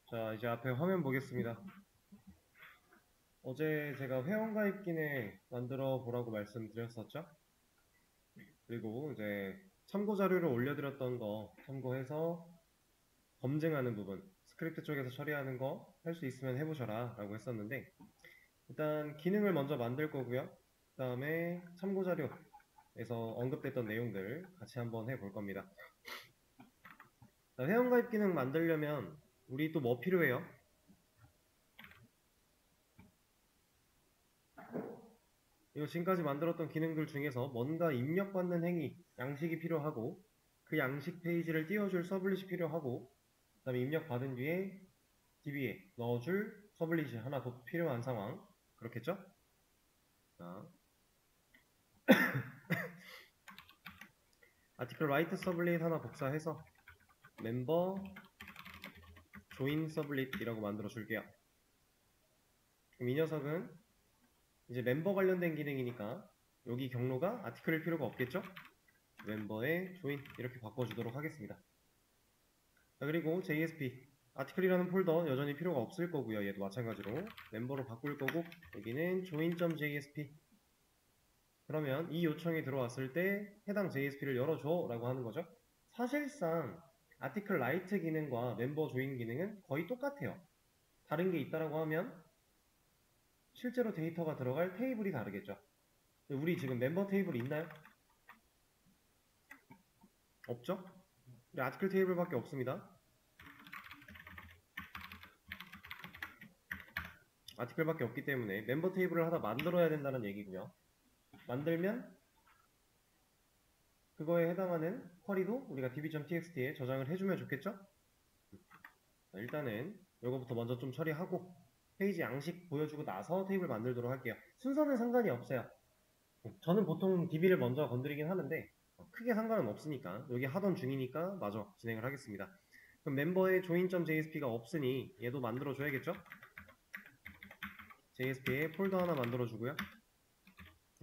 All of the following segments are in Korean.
자, 이제 앞에 화면 보겠습니다. 어제 제가 회원가입 기능 만들어 보라고 말씀드렸었죠? 그리고 이제 참고 자료를 올려드렸던 거 참고해서 검증하는 부분, 스크립트 쪽에서 처리하는 거 할 수 있으면 해보셔라 라고 했었는데, 일단 기능을 먼저 만들 거고요. 그 다음에 참고 자료에서 언급됐던 내용들 같이 한번 해볼 겁니다. 자, 회원가입 기능 만들려면 우리 또 뭐 필요해요? 이거 지금까지 만들었던 기능들 중에서 뭔가 입력받는 행위, 양식이 필요하고 그 양식 페이지를 띄워줄 서블릿이 필요하고 그 다음에 입력받은 뒤에 DB에 넣어줄 서블릿이 하나 더 필요한 상황. 그렇겠죠? 자, 아티클 라이트 서블릿 하나 복사해서 멤버 조인 서블릿이라고 만들어 줄게요. 그럼 이 녀석은 이제 멤버 관련된 기능이니까 여기 경로가 아티클일 필요가 없겠죠? 멤버의 조인 이렇게 바꿔주도록 하겠습니다. 자, 그리고 JSP 아티클이라는 폴더 여전히 필요가 없을 거고요. 얘도 마찬가지로 멤버로 바꿀 거고 여기는 join.jsp. 그러면 이 요청이 들어왔을 때 해당 JSP를 열어줘 라고 하는 거죠. 사실상 아티클 라이트 기능과 멤버 조인 기능은 거의 똑같아요. 다른 게 있다라고 하면 실제로 데이터가 들어갈 테이블이 다르겠죠. 우리 지금 멤버 테이블 있나요? 없죠? 우리 아티클 테이블밖에 없습니다. 아티클밖에 없기 때문에 멤버 테이블을 하나 만들어야 된다는 얘기고요. 만들면 그거에 해당하는 쿼리도 우리가 db.txt에 저장을 해주면 좋겠죠? 일단은 이거부터 먼저 좀 처리하고 페이지 양식 보여주고 나서 테이블 만들도록 할게요. 순서는 상관이 없어요. 저는 보통 db를 먼저 건드리긴 하는데 크게 상관은 없으니까 여기 하던 중이니까 마저 진행을 하겠습니다. 그럼 멤버에 join.jsp가 없으니 얘도 만들어 줘야겠죠? JSP에 폴더 하나 만들어 주고요.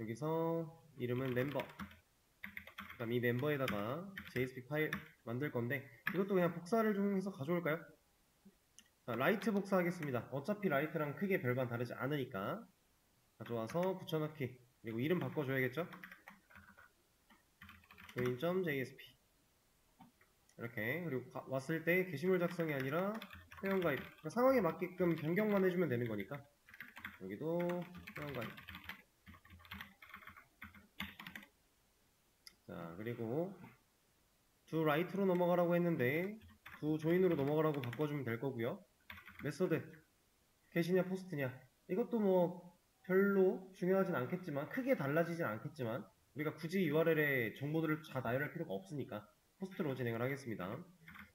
여기서 이름은 멤버, 그 다음 이 멤버에다가 JSP 파일 만들 건데 이것도 그냥 복사를 좀 해서 가져올까요? 자, 라이트 복사하겠습니다. 어차피 라이트랑 크게 별반 다르지 않으니까 가져와서 붙여넣기. 그리고 이름 바꿔줘야겠죠? join.jsp 이렇게. 그리고 왔을 때 게시물 작성이 아니라 회원가입. 그러니까 상황에 맞게끔 변경만 해주면 되는 거니까 여기도 회원가입. 자, 그리고 두 라이트로 넘어가라고 했는데 두 조인으로 넘어가라고 바꿔주면 될 거고요. 메소드 게시냐 포스트냐 이것도 뭐 별로 중요하진 않겠지만 크게 달라지진 않겠지만 우리가 굳이 URL에 정보들을 다 나열할 필요가 없으니까 포스트로 진행을 하겠습니다.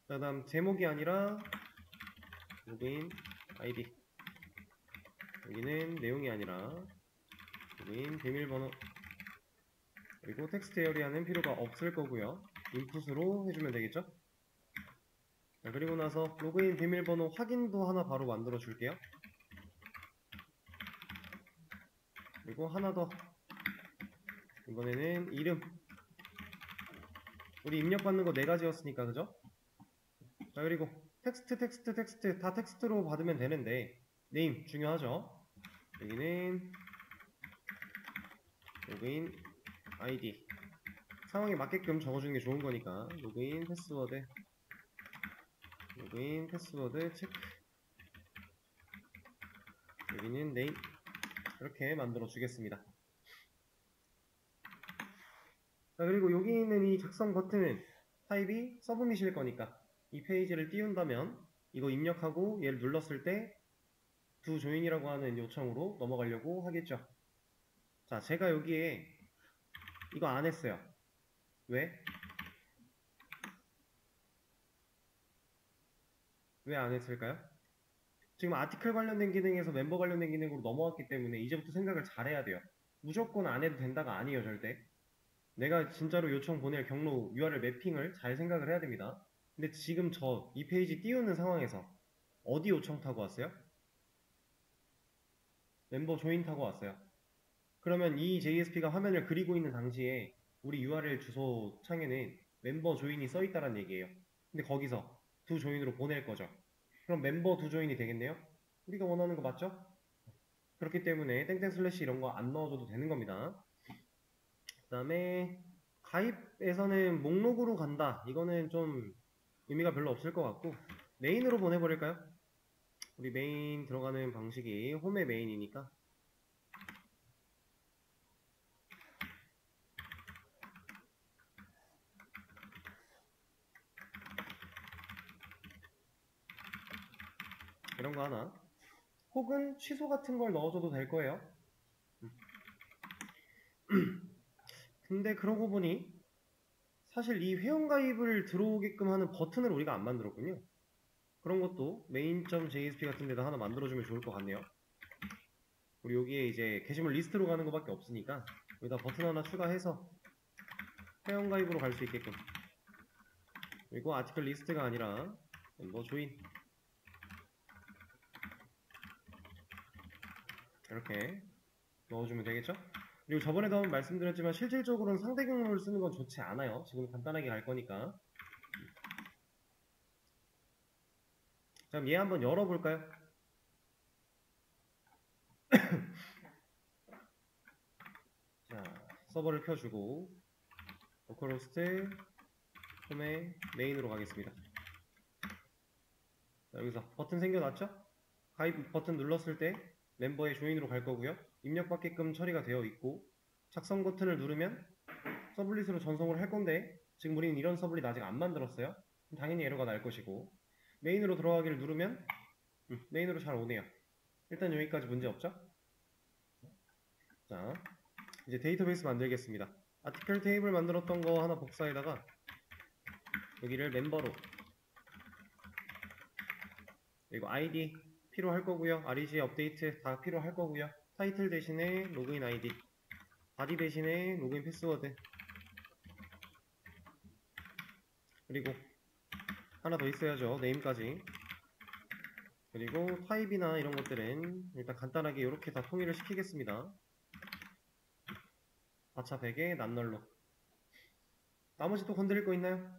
그 다음 제목이 아니라 로그인 아이디, 여기는 내용이 아니라 로그인 비밀번호, 그리고 텍스트 에어리아는 필요가 없을 거고요. 인풋으로 해주면 되겠죠. 자, 그리고 나서 로그인 비밀번호 확인도 하나 바로 만들어 줄게요. 그리고 하나 더, 이번에는 이름. 우리 입력받는 거 4가지였으니까 그죠? 자, 그리고 텍스트 다 텍스트로 받으면 되는데 네임 중요하죠. 여기는 로그인 아이디 상황에 맞게끔 적어주는 게 좋은 거니까 로그인 패스워드 체크, 여기는 네임 이렇게 만들어 주겠습니다. 자, 그리고 여기 있는 이 작성 버튼은 타입이 서브밋일 거니까 이 페이지를 띄운다면 이거 입력하고 얘를 눌렀을 때 두 조인이라고 하는 요청으로 넘어가려고 하겠죠. 자, 제가 여기에 이거 안 했어요. 왜? 왜 안 했을까요? 지금 아티클 관련된 기능에서 멤버 관련된 기능으로 넘어왔기 때문에 이제부터 생각을 잘해야 돼요. 무조건 안 해도 된다가 아니에요, 절대. 내가 진짜로 요청 보낼 경로 URL 매핑을 잘 생각을 해야 됩니다. 근데 지금 저 이 페이지 띄우는 상황에서 어디 요청 타고 왔어요? 멤버 조인 타고 왔어요. 그러면 이 JSP가 화면을 그리고 있는 당시에 우리 URL 주소 창에는 멤버 조인이 써있다는 얘기예요. 근데 거기서 두 조인으로 보낼 거죠. 그럼 멤버 두 조인이 되겠네요. 우리가 원하는 거 맞죠? 그렇기 때문에 땡땡 슬래시 이런 거 안 넣어줘도 되는 겁니다. 그 다음에 가입에서는 목록으로 간다. 이거는 좀 의미가 별로 없을 것 같고 메인으로 보내버릴까요? 우리 메인 들어가는 방식이 홈의 메인이니까 이런 거 하나, 혹은 취소 같은 걸 넣어줘도 될 거예요. 근데 그러고 보니 사실 이 회원가입을 들어오게끔 하는 버튼을 우리가 안 만들었군요. 그런 것도 main.jsp 같은 데다 하나 만들어주면 좋을 것 같네요. 우리 여기에 이제 게시물 리스트로 가는 것밖에 없으니까 여기다 버튼 하나 추가해서 회원가입으로 갈 수 있게끔, 그리고 아티클 리스트가 아니라 멤버 조인 이렇게 넣어주면 되겠죠? 그리고 저번에도 한번 말씀드렸지만 실질적으로는 상대 경로를 쓰는 건 좋지 않아요. 지금 간단하게 갈 거니까. 그럼 얘 한번 열어볼까요? 자, 서버를 켜주고 로컬호스트 홈의 메인으로 가겠습니다. 자, 여기서 버튼 생겨났죠? 가입 버튼 눌렀을 때 멤버의 조인으로 갈 거고요. 입력받게끔 처리가 되어 있고, 작성 버튼을 누르면 서블릿으로 전송을 할 건데 지금 우리는 이런 서블릿 아직 안 만들었어요. 당연히 에러가 날 것이고, 메인으로 들어가기를 누르면 메인으로 잘 오네요. 일단 여기까지 문제 없죠? 자, 이제 데이터베이스 만들겠습니다. 아티클 테이블 만들었던 거 하나 복사에다가 여기를 멤버로, 그리고 아이디 필요할 거고요. REG 업데이트 다 필요할 거고요. 타이틀 대신에 로그인 아이디, 바디 대신에 로그인 패스워드, 그리고 하나 더 있어야죠. 네임까지. 그리고 타입이나 이런 것들은 일단 간단하게 이렇게 다 통일을 시키겠습니다. 바차 100에 난널로. 나머지 또 건드릴 거 있나요?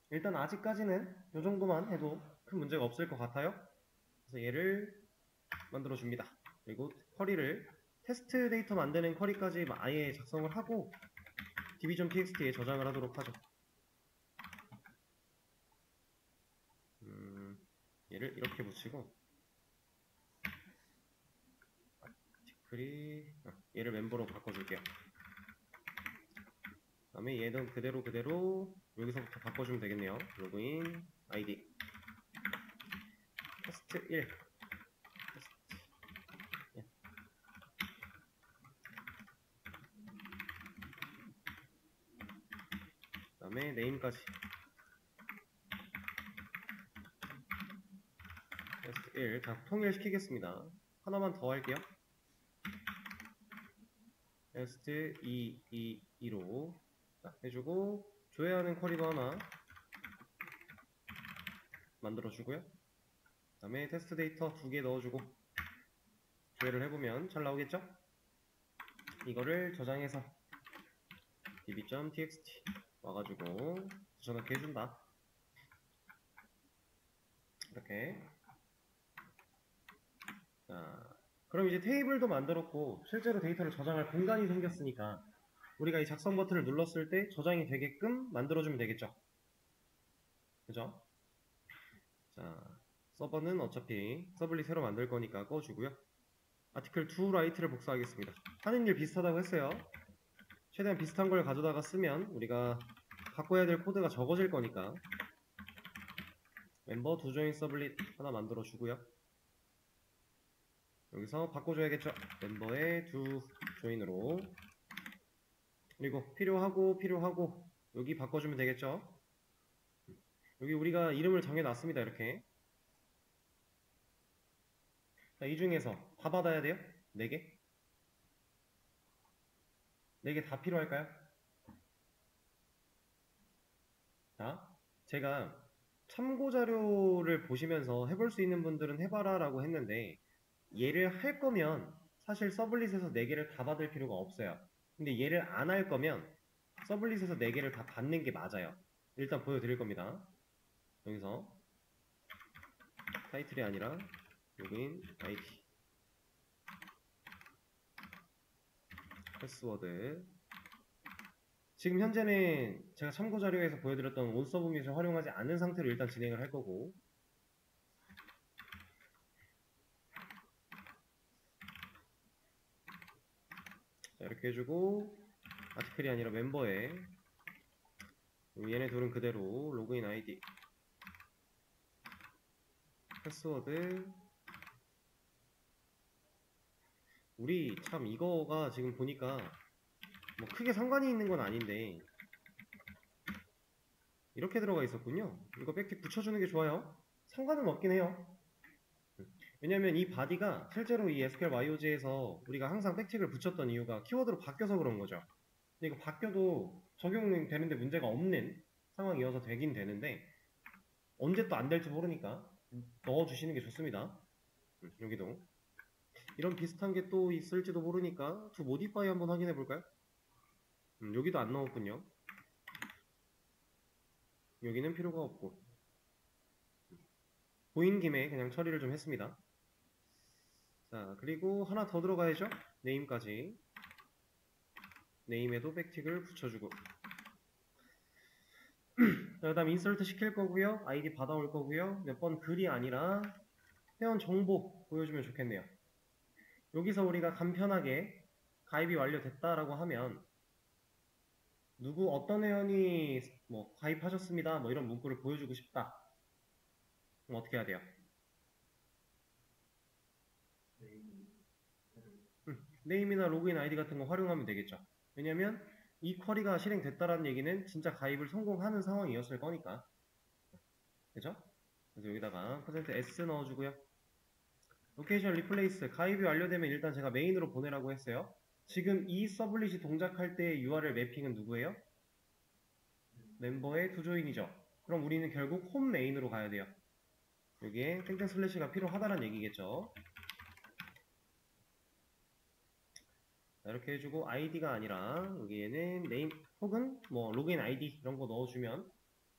일단 아직까지는 이 정도만 해도 큰 문제가 없을 것 같아요. 그래서 얘를 만들어 줍니다. 그리고 쿼리를 테스트 데이터 만드는 쿼리까지 아예 작성을 하고 db.txt에 저장을 하도록 하죠. 얘를 이렇게 붙이고 얘를 멤버로 바꿔줄게요. 그 다음에 얘는 그대로 여기서부터 바꿔주면 되겠네요. 로그인 아이디 테스트 1 그 다음에 네임까지 테스트 1 다 통일시키겠습니다. 하나만 더 할게요. 테스트 2로 해주고, 조회하는 쿼리도 하나 만들어주고요. 그 다음에 테스트 데이터 2개 넣어주고 조회를 해보면 잘 나오겠죠? 이거를 저장해서 db.txt 와가지고 저장을 해준다. 이렇게. 자, 그럼 이제 테이블도 만들었고 실제로 데이터를 저장할 공간이 생겼으니까 우리가 이 작성 버튼을 눌렀을 때 저장이 되게끔 만들어주면 되겠죠? 그죠? 자, 서버는 어차피 서블릿 새로 만들 거니까 꺼주고요. 아티클 to write를 복사하겠습니다. 하는 일 비슷하다고 했어요. 최대한 비슷한 걸 가져다가 쓰면 우리가 바꿔야 될 코드가 적어질 거니까 멤버 두 조인 서블릿 하나 만들어 주고요. 여기서 바꿔줘야겠죠. 멤버의 두 조인으로, 그리고 필요하고 여기 바꿔주면 되겠죠. 여기 우리가 이름을 정해놨습니다. 이렇게. 자, 이 중에서 다 받아야 돼요? 4개? 4개 다 필요할까요? 자, 제가 참고 자료를 보시면서 해볼 수 있는 분들은 해봐라 라고 했는데, 얘를 할 거면 사실 서블릿에서 4개를 다 받을 필요가 없어요. 근데 얘를 안 할 거면 서블릿에서 4개를 다 받는 게 맞아요. 일단 보여드릴 겁니다. 여기서 타이틀이 아니라 로그인 아이디, 패스워드. 지금 현재는 제가 참고 자료에서 보여드렸던 온서브밋을 활용하지 않은 상태로 일단 진행을 할 거고, 자, 이렇게 해주고 아티클이 아니라 멤버에 얘네 둘은 그대로 로그인 아이디, 패스워드. 우리 참 이거가 지금 보니까 뭐 크게 상관이 있는 건 아닌데 이렇게 들어가 있었군요. 이거 백틱 붙여주는 게 좋아요. 상관은 없긴 해요. 왜냐면 이 바디가 실제로 이 SQL YOG에서 우리가 항상 백틱을 붙였던 이유가 키워드로 바뀌어서 그런 거죠. 근데 이거 바뀌어도 적용되는데 문제가 없는 상황이어서 되긴 되는데 언제 또 안 될지 모르니까 넣어주시는 게 좋습니다. 여기도 이런 비슷한 게 또 있을지도 모르니까 to modify 한번 확인해 볼까요? 여기도 안 넣었군요. 여기는 필요가 없고 보인 김에 그냥 처리를 좀 했습니다. 자, 그리고 하나 더 들어가야죠. 네임까지. 네임에도 백틱을 붙여주고 그 다음 인서트 시킬 거고요. 아이디 받아올 거고요. 몇 번 글이 아니라 회원 정보 보여주면 좋겠네요. 여기서 우리가 간편하게 가입이 완료됐다라고 하면 누구 어떤 회원이 뭐 가입하셨습니다 뭐 이런 문구를 보여주고 싶다. 그럼 어떻게 해야 돼요? 네임이나 로그인 아이디 같은 거 활용하면 되겠죠. 왜냐면 이 쿼리가 실행됐다라는 얘기는 진짜 가입을 성공하는 상황이었을 거니까. 그죠? 그래서 여기다가 %s 넣어주고요. 로케이션 리플레이스 가입이 완료되면 일단 제가 메인으로 보내라고 했어요. 지금 이 서블릿이 동작할 때 URL 매핑은 누구예요? 멤버의 투조인이죠. 그럼 우리는 결국 홈 메인으로 가야 돼요. 여기에 땡땡 슬래시가 필요하다는 얘기겠죠. 자, 이렇게 해주고 아이디가 아니라 여기에는 네임 혹은 뭐 로그인 아이디 이런 거 넣어주면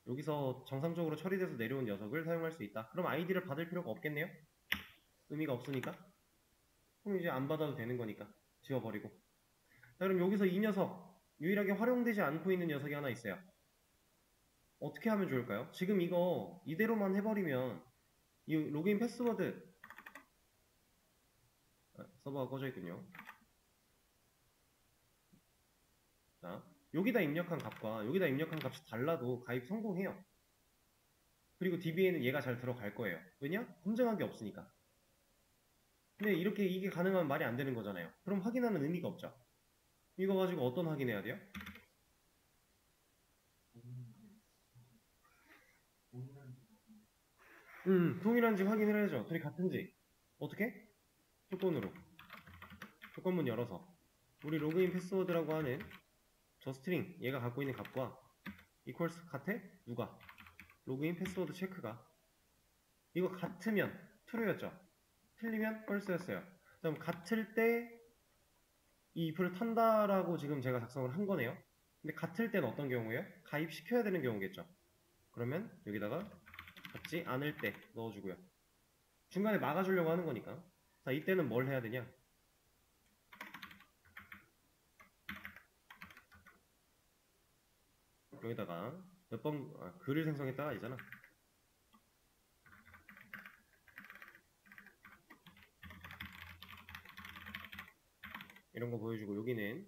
여기서 정상적으로 처리돼서 내려온 녀석을 사용할 수 있다. 그럼 아이디를 받을 필요가 없겠네요. 의미가 없으니까. 그럼 이제 안 받아도 되는 거니까 지워버리고. 자, 그럼 여기서 이 녀석 유일하게 활용되지 않고 있는 녀석이 하나 있어요. 어떻게 하면 좋을까요? 지금 이거 이대로만 해버리면 이 로그인 패스워드 서버가 꺼져 있군요. 자, 여기다 입력한 값과 여기다 입력한 값이 달라도 가입 성공해요. 그리고 DB에는 얘가 잘 들어갈 거예요. 왜냐? 검증한 게 없으니까. 근데 이렇게 이게 가능하면 말이 안 되는 거잖아요. 그럼 확인하는 의미가 없죠. 이거 가지고 어떤 확인해야 돼요? 동일한지 확인을 해야죠. 둘이 같은지. 어떻게? 조건으로. 조건문 열어서 우리 로그인 패스워드라고 하는 저 스트링 얘가 갖고 있는 값과 equals 같아? 누가? 로그인 패스워드 체크가 이거 같으면 true였죠. 틀리면 false였어요. 그럼 같을 때 이 if를 탄다라고 지금 제가 작성을 한 거네요. 근데 같을 때는 어떤 경우예요? 가입시켜야 되는 경우겠죠. 그러면 여기다가 같지 않을 때 넣어주고요. 중간에 막아주려고 하는 거니까. 자, 이때는 뭘 해야 되냐? 여기다가 몇 번 글을 생성했다가 아니잖아. 이런 거 보여주고 여기는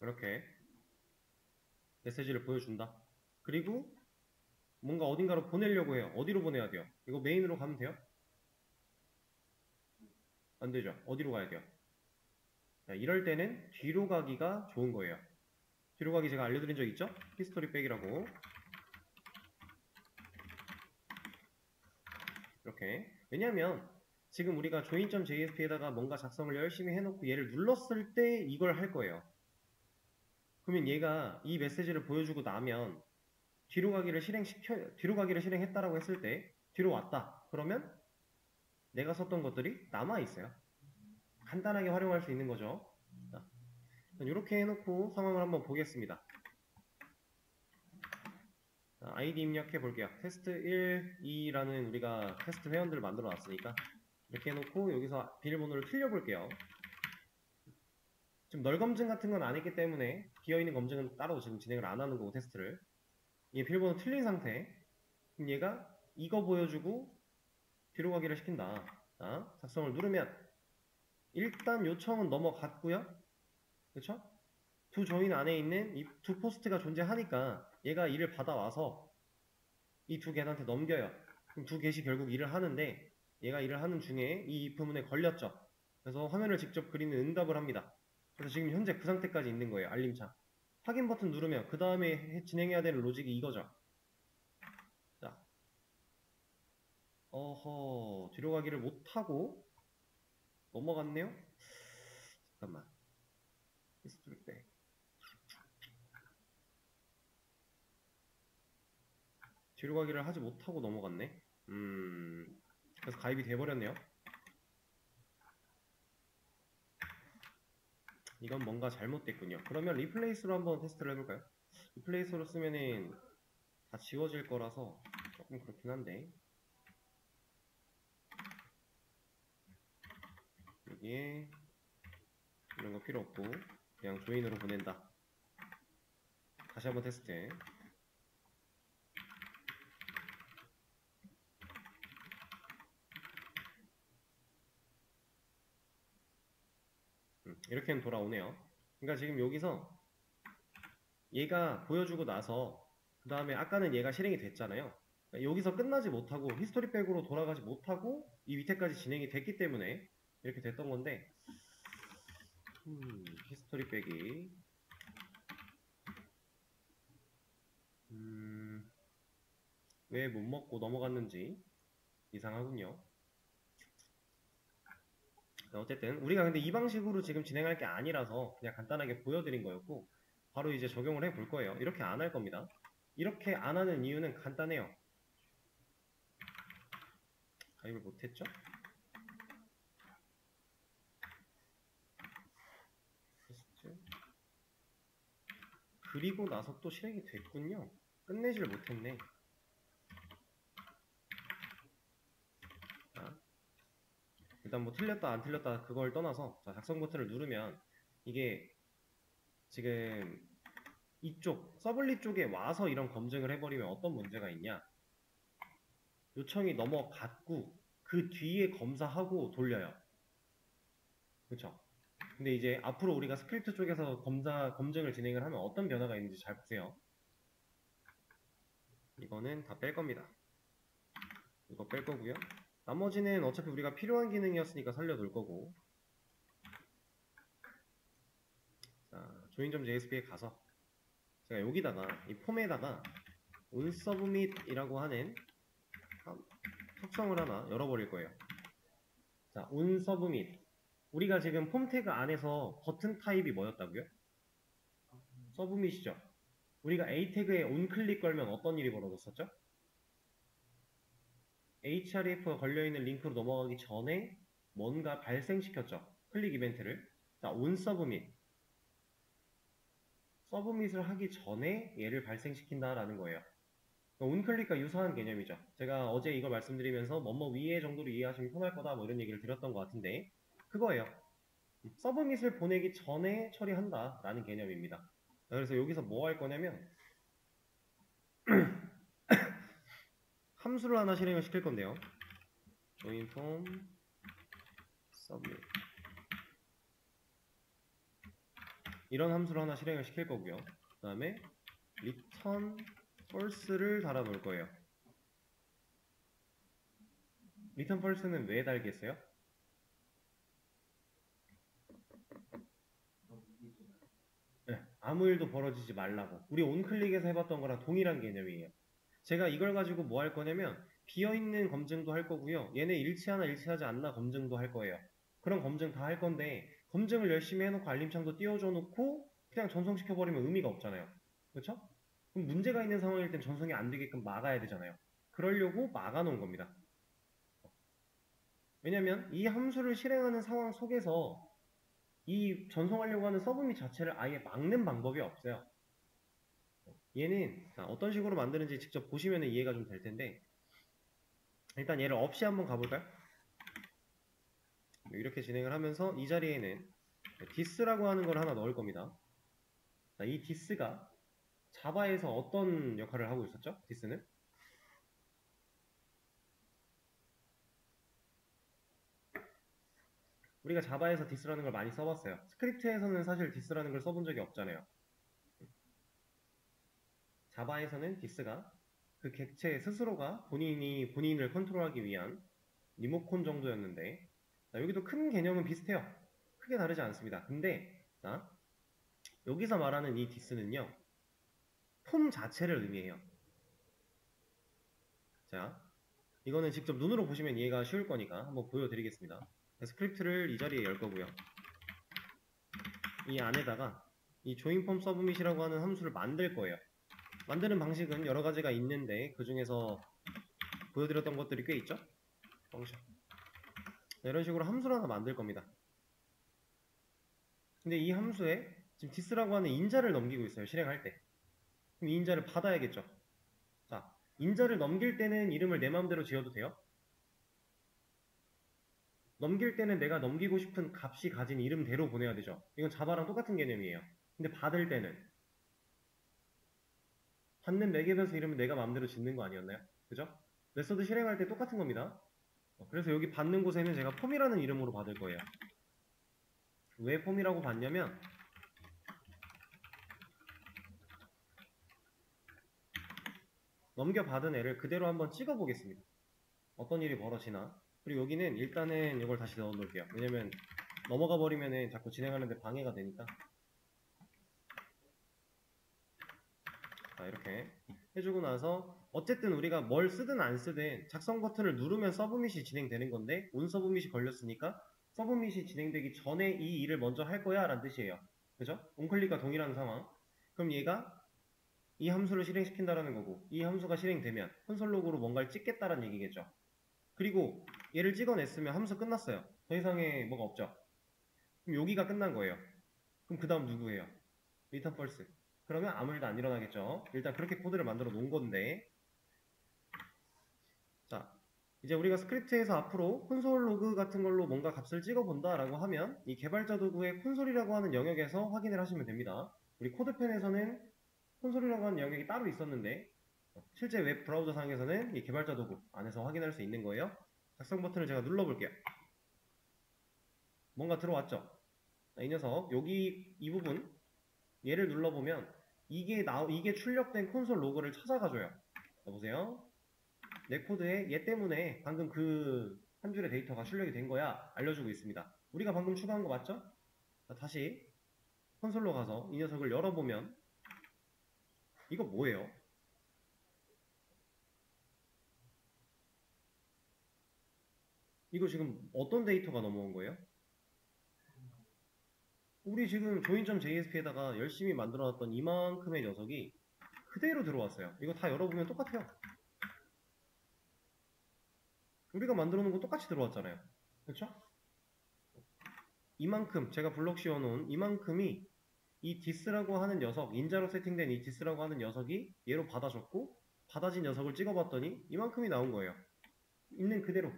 이렇게 메시지를 보여준다. 그리고 뭔가 어딘가로 보내려고 해요. 어디로 보내야 돼요? 이거 메인으로 가면 돼요? 안 되죠. 어디로 가야 돼요? 자, 이럴 때는 뒤로 가기가 좋은 거예요. 뒤로 가기 제가 알려드린 적 있죠? 히스토리 백이라고. 이렇게. 왜냐면 지금 우리가 join.jsp에다가 뭔가 작성을 열심히 해놓고 얘를 눌렀을 때 이걸 할 거예요. 그러면 얘가 이 메시지를 보여주고 나면 뒤로 가기를 실행했다라고 했을 때 뒤로 왔다. 그러면 내가 썼던 것들이 남아 있어요. 간단하게 활용할 수 있는 거죠. 자, 이렇게 해놓고 상황을 한번 보겠습니다. 자, 아이디 입력해 볼게요. 테스트 1, 2라는 우리가 테스트 회원들을 만들어 놨으니까 이렇게 해놓고 여기서 비밀번호를 틀려 볼게요. 지금 널 검증 같은 건 안 했기 때문에 비어있는 검증은 따로 지금 진행을 안 하는 거고 테스트를. 얘 비밀번호 틀린 상태. 그럼 얘가 이거 보여주고 뒤로 가기를 시킨다. 자, 작성을 누르면 일단 요청은 넘어갔고요. 그쵸? 두 조인 안에 있는 이 두 포스트가 존재하니까 얘가 일을 받아와서 이 두 개한테 넘겨요. 그럼 두 개시 결국 일을 하는데 얘가 일을 하는 중에 이 if문에 걸렸죠. 그래서 화면을 직접 그리는 응답을 합니다. 그래서 지금 현재 그 상태까지 있는 거예요. 알림창. 확인 버튼 누르면 그 다음에 진행해야 되는 로직이 이거죠. 자, 어허, 뒤로 가기를 못하고 넘어갔네요. 잠깐만. 히스토리 백. 뒤로 가기를 하지 못하고 넘어갔네. 그래서 가입이 돼버렸네요. 이건 뭔가 잘못됐군요. 그러면 리플레이스로 한번 테스트를 해볼까요? 리플레이스로 쓰면은 다 지워질 거라서 조금 그렇긴 한데, 여기에 이런 거 필요 없고 그냥 조인으로 보낸다. 다시 한번 테스트. 이렇게는 돌아오네요. 그러니까 지금 여기서 얘가 보여주고 나서 그 다음에 아까는 얘가 실행이 됐잖아요. 그러니까 여기서 끝나지 못하고 히스토리 백으로 돌아가지 못하고 이 밑에까지 진행이 됐기 때문에 이렇게 됐던 건데, 히스토리 백이 왜 못 먹고 넘어갔는지 이상하군요. 어쨌든 우리가 근데 이 방식으로 지금 진행할 게 아니라서 그냥 간단하게 보여드린 거였고, 바로 이제 적용을 해 볼 거예요. 이렇게 안 할 겁니다. 이렇게 안 하는 이유는 간단해요. 가입을 못했죠? 그리고 나서 또 실행이 됐군요. 끝내지를 못했네. 자, 일단 뭐 틀렸다 안 틀렸다 그걸 떠나서, 자, 작성 버튼을 누르면 이게 지금 이쪽 서블릿 쪽에 와서 이런 검증을 해버리면 어떤 문제가 있냐, 요청이 넘어갔고 그 뒤에 검사하고 돌려요. 그쵸? 근데 이제 앞으로 우리가 스크립트 쪽에서 검증을 진행을 하면 어떤 변화가 있는지 잘 보세요. 이거는 다 뺄 겁니다. 이거 뺄 거고요. 나머지는 어차피 우리가 필요한 기능이었으니까 살려둘 거고. 자, join.jsp에 가서 제가 여기다가 이 폼에다가 onSubmit이라고 하는 특성을 하나 열어버릴 거예요. 자, onSubmit. 우리가 지금 폼 태그 안에서 버튼 타입이 뭐였다고요? 서브밋이죠. 우리가 A 태그에 on클릭 걸면 어떤 일이 벌어졌었죠? href가 걸려있는 링크로 넘어가기 전에 뭔가 발생시켰죠. 클릭 이벤트를. 자, onSubmit. 서브밋을 하기 전에 얘를 발생시킨다라는 거예요. 온클릭과 유사한 개념이죠. 제가 어제 이걸 말씀드리면서 뭐뭐 위에 정도로 이해하시면 편할 거다 뭐 이런 얘기를 드렸던 것 같은데, 그거예요. 서브밋을 보내기 전에 처리한다 라는 개념입니다. 그래서 여기서 뭐 할 거냐면 함수를 하나 실행을 시킬 건데요. join form submit, 이런 함수를 하나 실행을 시킬 거고요. 그 다음에 return false를 달아 놓을 거예요. return false는 왜 달겠어요? 네, 아무 일도 벌어지지 말라고. 우리 온클릭에서 해봤던 거랑 동일한 개념이에요. 제가 이걸 가지고 뭐 할 거냐면 비어있는 검증도 할 거고요. 얘네 일치하나 일치하지 않나 검증도 할 거예요. 그런 검증 다 할 건데, 검증을 열심히 해놓고 알림창도 띄워줘 놓고 그냥 전송시켜버리면 의미가 없잖아요. 그렇죠? 그럼 문제가 있는 상황일 땐 전송이 안 되게끔 막아야 되잖아요. 그러려고 막아놓은 겁니다. 왜냐면 이 함수를 실행하는 상황 속에서 이 전송하려고 하는 서브밋 자체를 아예 막는 방법이 없어요. 얘는 어떤 식으로 만드는지 직접 보시면 이해가 좀 될 텐데, 일단 얘를 없이 한번 가볼까요? 이렇게 진행을 하면서 이 자리에는 디스라고 하는 걸 하나 넣을 겁니다. 이 디스가 자바에서 어떤 역할을 하고 있었죠? 디스는? 우리가 자바에서 디스라는 걸 많이 써봤어요. 스크립트에서는 사실 디스라는 걸 써본 적이 없잖아요. 자바에서는 디스가 그 객체 스스로가 본인을 컨트롤하기 위한 리모컨 정도였는데, 여기도 큰 개념은 비슷해요. 크게 다르지 않습니다. 근데 여기서 말하는 이 디스는요, 폼 자체를 의미해요. 자, 이거는 직접 눈으로 보시면 이해가 쉬울 거니까 한번 보여드리겠습니다. 스크립트를 이 자리에 열 거고요. 이 안에다가 이 joinForm submit이라고 하는 함수를 만들 거예요. 만드는 방식은 여러 가지가 있는데 그 중에서 보여드렸던 것들이 꽤 있죠? 이런 식으로 함수를 하나 만들 겁니다. 근데 이 함수에 지금 디스라고 하는 인자를 넘기고 있어요. 실행할 때. 그럼 이 인자를 받아야겠죠. 자, 인자를 넘길 때는 이름을 내 마음대로 지어도 돼요. 넘길 때는 내가 넘기고 싶은 값이 가진 이름대로 보내야 되죠. 이건 자바랑 똑같은 개념이에요. 근데 받을 때는 받는 매개변수 이름은 내가 마음대로 짓는 거 아니었나요? 그죠? 메서드 실행할 때 똑같은 겁니다. 그래서 여기 받는 곳에는 제가 폼이라는 이름으로 받을 거예요. 왜 폼이라고 받냐면 넘겨받은 애를 그대로 한번 찍어 보겠습니다. 어떤 일이 벌어지나. 그리고 여기는 일단은 이걸 다시 넣어 놓을게요. 왜냐면 넘어가 버리면은 자꾸 진행하는데 방해가 되니까. 자, 이렇게 해주고 나서 어쨌든 우리가 뭘 쓰든 안 쓰든 작성 버튼을 누르면 서브밋이 진행되는 건데 온 서브밋이 걸렸으니까 서브밋이 진행되기 전에 이 일을 먼저 할 거야 라는 뜻이에요. 그죠? 온클릭과 동일한 상황. 그럼 얘가 이 함수를 실행시킨다라는 거고 이 함수가 실행되면 콘솔 로그로 뭔가를 찍겠다라는 얘기겠죠. 그리고 얘를 찍어냈으면 함수 끝났어요. 더 이상의 뭐가 없죠. 그럼 여기가 끝난 거예요. 그럼 그 다음 누구예요? 리턴 펄스. 그러면 아무 일도 안 일어나겠죠. 일단 그렇게 코드를 만들어 놓은 건데, 자, 이제 우리가 스크립트에서 앞으로 콘솔 로그 같은 걸로 뭔가 값을 찍어본다 라고 하면 이 개발자 도구의 콘솔이라고 하는 영역에서 확인을 하시면 됩니다. 우리 코드펜에서는 콘솔이라고 하는 영역이 따로 있었는데 실제 웹 브라우저 상에서는 이 개발자 도구 안에서 확인할 수 있는 거예요. 작성 버튼을 제가 눌러볼게요. 뭔가 들어왔죠? 이 녀석 여기 이 부분 얘를 눌러보면 이게 출력된 콘솔 로그를 찾아가줘요. 보세요. 내 코드에 얘 때문에 방금 그 한 줄의 데이터가 출력이 된 거야 알려주고 있습니다. 우리가 방금 추가한 거 맞죠? 자, 다시 콘솔로 가서 이 녀석을 열어보면 이거 뭐예요? 이거 지금 어떤 데이터가 넘어온 거예요? 우리 지금 join.jsp에다가 열심히 만들어놨던 이만큼의 녀석이 그대로 들어왔어요. 이거 다 열어보면 똑같아요. 우리가 만들어 놓은 거 똑같이 들어왔잖아요. 그렇죠? 이만큼 제가 블럭 씌워놓은 이만큼이 이 디스라고 하는 녀석, 인자로 세팅된 이 디스라고 하는 녀석이 얘로 받아줬고 받아진 녀석을 찍어봤더니 이만큼이 나온 거예요. 있는 그대로.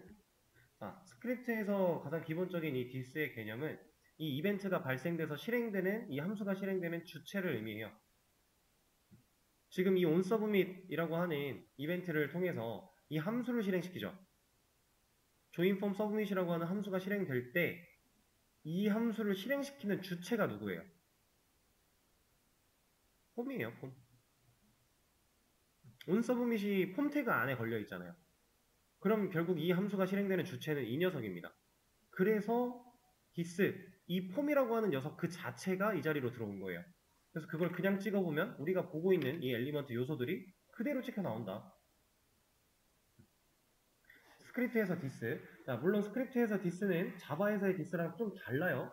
자, 스크립트에서 가장 기본적인 이 디스의 개념은 이 이벤트가 발생돼서 실행되는 이 함수가 실행되는 주체를 의미해요. 지금 이 onSubmit이라고 하는 이벤트를 통해서 이 함수를 실행시키죠. joinForm submit이라고 하는 함수가 실행될 때 이 함수를 실행시키는 주체가 누구예요? 폼이에요, 폼. onSubmit이 폼 태그 안에 걸려 있잖아요. 그럼 결국 이 함수가 실행되는 주체는 이 녀석입니다. 그래서 디스, 이 폼이라고 하는 녀석 그 자체가 이 자리로 들어온 거예요. 그래서 그걸 그냥 찍어보면 우리가 보고 있는 이 엘리먼트 요소들이 그대로 찍혀 나온다. 스크립트에서 디스. 자, 물론 스크립트에서 디스는 자바에서의 디스랑 좀 달라요.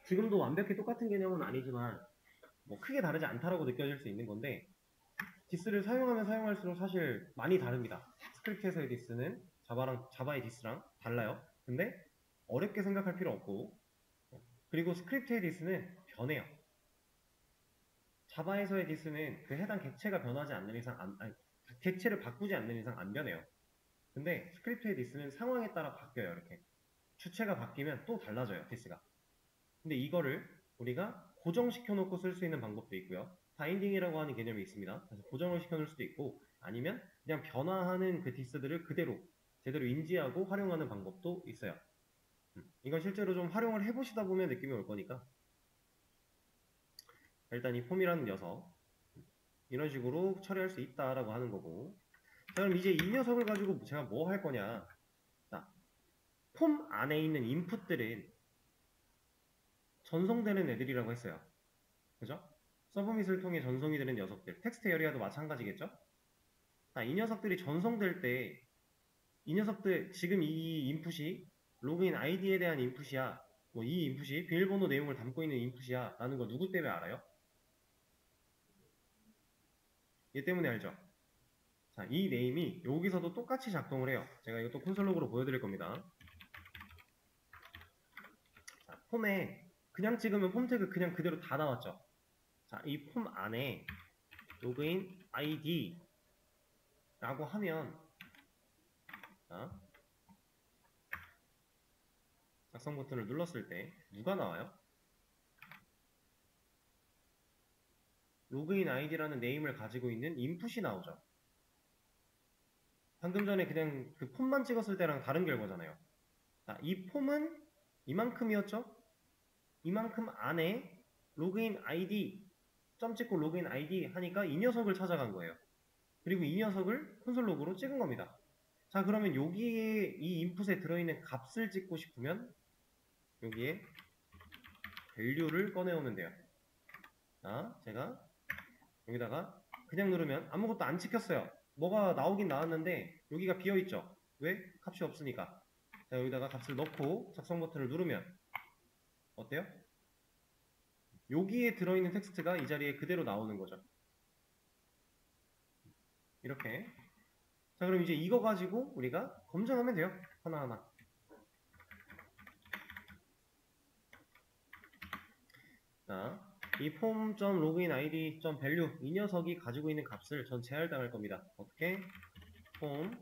지금도 완벽히 똑같은 개념은 아니지만 뭐 크게 다르지 않다라고 느껴질 수 있는 건데 디스를 사용하면 사용할수록 사실 많이 다릅니다. 스크립트에서의 디스는 자바의 디스랑 달라요. 근데 어렵게 생각할 필요 없고, 그리고 스크립트의 디스는 변해요. 자바에서의 디스는 그 해당 객체가 변하지 않는 이상 객체를 바꾸지 않는 이상 안 변해요. 근데 스크립트의 디스는 상황에 따라 바뀌어요. 이렇게 주체가 바뀌면 또 달라져요, 디스가. 근데 이거를 우리가 고정시켜 놓고 쓸 수 있는 방법도 있고요. 바인딩이라고 하는 개념이 있습니다. 그래서 고정을 시켜 놓을 수도 있고, 아니면 그냥 변화하는 그 디스들을 그대로 제대로 인지하고 활용하는 방법도 있어요. 이건 실제로 좀 활용을 해보시다 보면 느낌이 올 거니까. 일단 이 폼이라는 녀석, 이런 식으로 처리할 수 있다라고 하는 거고. 자, 그럼 이제 이 녀석을 가지고 제가 뭐 할 거냐. 자, 폼 안에 있는 인풋들은 전송되는 애들이라고 했어요. 그죠? 서브밋을 통해 전송이 되는 녀석들, 텍스트 에리아도 마찬가지겠죠? 자, 이 녀석들이 전송될 때, 이 녀석들, 지금 이 인풋이 로그인 아이디에 대한 인풋이야, 뭐 이 인풋이 비밀번호 내용을 담고 있는 인풋이야 라는 거 누구 때문에 알아요? 얘 때문에 알죠? 자, 이 네임이 여기서도 똑같이 작동을 해요. 제가 이것도 콘솔 로그로 보여드릴 겁니다. 자, 폼에 그냥 찍으면 폼 태그 그냥 그대로 다 나왔죠? 자, 이 폼 안에 로그인 아이디 라고 하면, 자, 작성 버튼을 눌렀을 때 누가 나와요? 로그인 아이디라는 네임을 가지고 있는 인풋이 나오죠. 방금 전에 그냥 그 폼만 찍었을 때랑 다른 결과잖아요. 자, 이 폼은 이만큼이었죠? 이만큼 안에 로그인 아이디 점 찍고 로그인 아이디 하니까 이 녀석을 찾아간 거예요. 그리고 이 녀석을 콘솔 로그로 찍은 겁니다. 자, 그러면 여기에 이 인풋에 들어있는 값을 찍고 싶으면 여기에 value를 꺼내오면 돼요. 자, 제가 여기다가 그냥 누르면 아무것도 안 찍혔어요. 뭐가 나오긴 나왔는데 여기가 비어있죠. 왜? 값이 없으니까. 자, 여기다가 값을 넣고 작성 버튼을 누르면 어때요? 여기에 들어있는 텍스트가 이 자리에 그대로 나오는 거죠. 이렇게. 자, 그럼 이제 이거 가지고 우리가 검증하면 돼요. 하나하나. 자, 이 form.login id.value 이 녀석이 가지고 있는 값을 전 제할당할 겁니다. 어떻게? form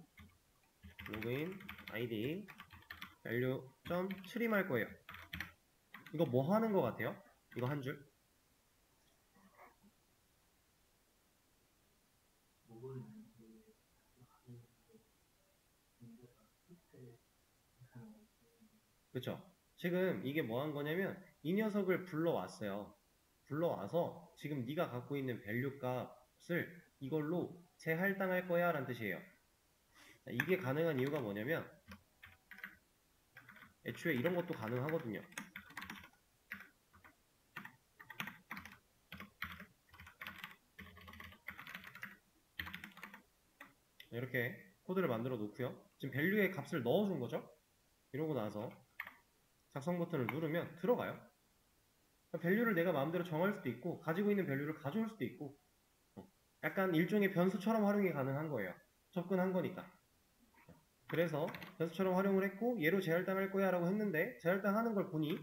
login id value trim 할 거예요. 이거 뭐 하는 거 같아요? 이거 한 줄? 그쵸? 지금 이게 뭐 한 거냐면 이 녀석을 불러왔어요. 불러와서 지금 네가 갖고 있는 밸류 값을 이걸로 재할당할 거야 라는 뜻이에요. 이게 가능한 이유가 뭐냐면 애초에 이런 것도 가능하거든요. 이렇게 코드를 만들어 놓고요. 지금 밸류의 값을 넣어준 거죠. 이러고 나서 작성 버튼을 누르면 들어가요. 밸류를 내가 마음대로 정할 수도 있고 가지고 있는 밸류를 가져올 수도 있고 약간 일종의 변수처럼 활용이 가능한 거예요. 접근한 거니까. 그래서 변수처럼 활용을 했고 얘로 재할당할 거야 라고 했는데 재할당하는 걸 보니